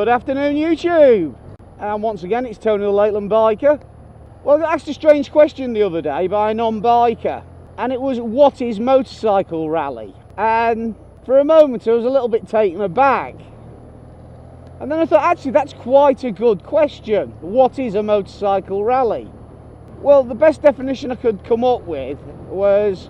Good afternoon, YouTube, and once again it's Tony the Lakeland Biker. Well, I got asked a strange question the other day by a non-biker, and it was, what is motorcycle rally? And for a moment I was a little bit taken aback, and then I thought, actually that's quite a good question. What is a motorcycle rally? Well, the best definition I could come up with was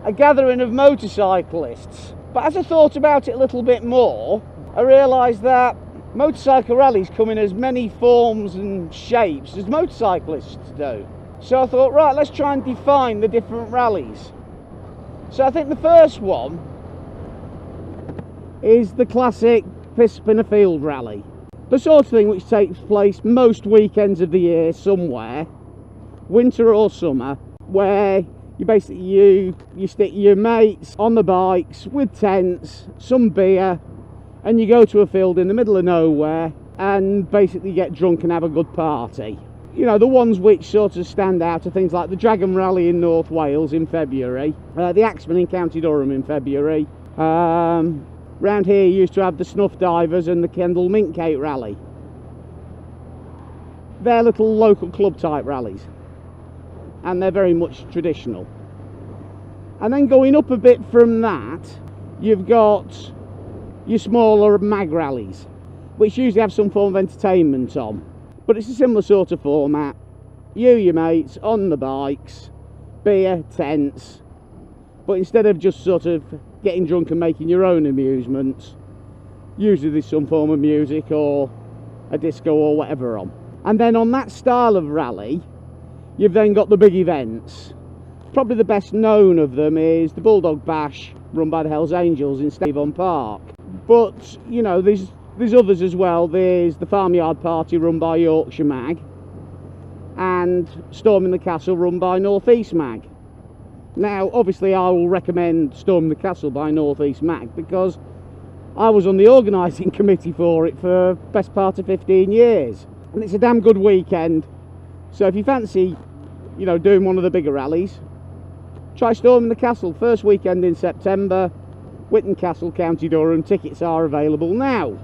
a gathering of motorcyclists. But as I thought about it a little bit more, I realised that motorcycle rallies come in as many forms and shapes as motorcyclists do. So I thought, right, let's try and define the different rallies. So I think the first one is the classic piss up in a field rally. The sort of thing which takes place most weekends of the year somewhere, winter or summer, where you basically you stick your mates on the bikes with tents, some beer, and you go to a field in the middle of nowhere and basically get drunk and have a good party. You know, the ones which sort of stand out are things like the Dragon Rally in North Wales in February, the Axeman in County Durham in February. Round here you used to have the Snuff Divers and the Kendal Mint Cake Rally. They're little local club type rallies, and they're very much traditional. And then going up a bit from that, you've got your smaller mag rallies, which usually have some form of entertainment on, but it's a similar sort of format. Your mates on the bikes, beer, tents, but instead of just sort of getting drunk and making your own amusements, usually there's some form of music or a disco or whatever on. And then on that style of rally, you've then got the big events. Probably the best known of them is the Bulldog Bash, run by the Hells Angels in Avon Park. But, you know, there's others as well. There's the Farmyard Party run by Yorkshire Mag, and Storming the Castle run by North East Mag. Now, obviously I will recommend Storming the Castle by North East Mag because I was on the organising committee for it for the best part of 15 years. And it's a damn good weekend. So if you fancy, you know, doing one of the bigger rallies, try Storming the Castle, first weekend in September, Whitton Castle, County Durham. Tickets are available now.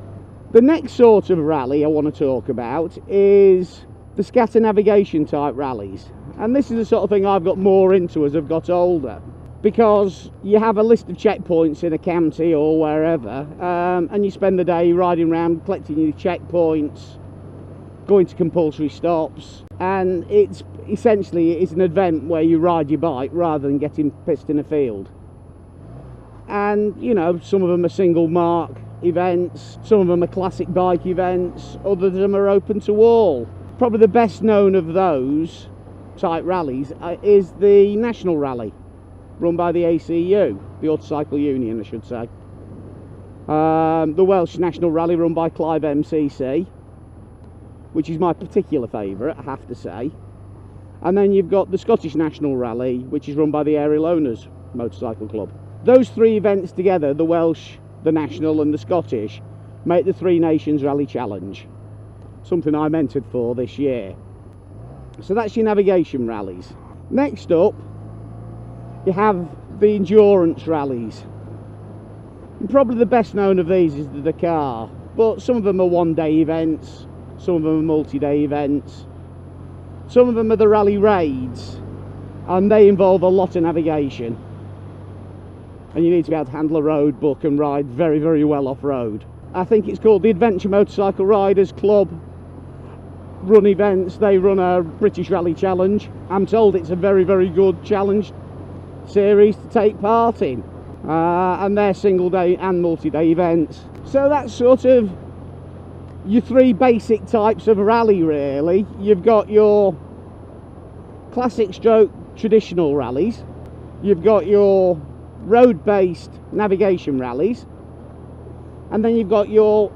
The next sort of rally I want to talk about is the scatter navigation type rallies. And this is the sort of thing I've got more into as I've got older, because you have a list of checkpoints in a county or wherever, and you spend the day riding around collecting your checkpoints, going to compulsory stops, and it's an event where you ride your bike rather than getting pissed in a field. And you know, some of them are single mark events, some of them are classic bike events, others of them are open to all. Probably the best known of those type rallies is the National Rally run by the ACU, the Autocycle Union I should say. The Welsh National Rally run by Clive MCC, which is my particular favourite, I have to say. And then you've got the Scottish National Rally, which is run by the Aerial Owners Motorcycle Club. Those three events together, the Welsh, the National and the Scottish, make the Three Nations Rally Challenge, something I'm entered for this year. So that's your navigation rallies. Next up, you have the endurance rallies. And probably the best known of these is the Dakar, but some of them are one-day events, some of them are multi-day events, some of them are the rally raids, and they involve a lot of navigation, and you need to be able to handle a road book and ride very, very well off-road. I think it's called the Adventure Motorcycle Riders Club run events. They run a British Rally Challenge. I'm told it's a very, very good challenge series to take part in, and they're single day and multi-day events. So that's sort of your three basic types of rally really. You've got your classic stroke traditional rallies, you've got your road-based navigation rallies, and then you've got your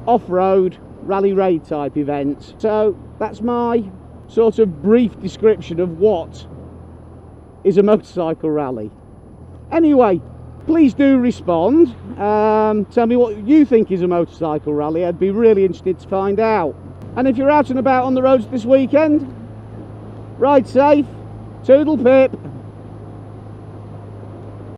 off-road rally raid type events. So that's my sort of brief description of what is a motorcycle rally. Anyway, please do respond. Tell me what you think is a motorcycle rally. I'd be really interested to find out. And if you're out and about on the roads this weekend, ride safe, toodle pip.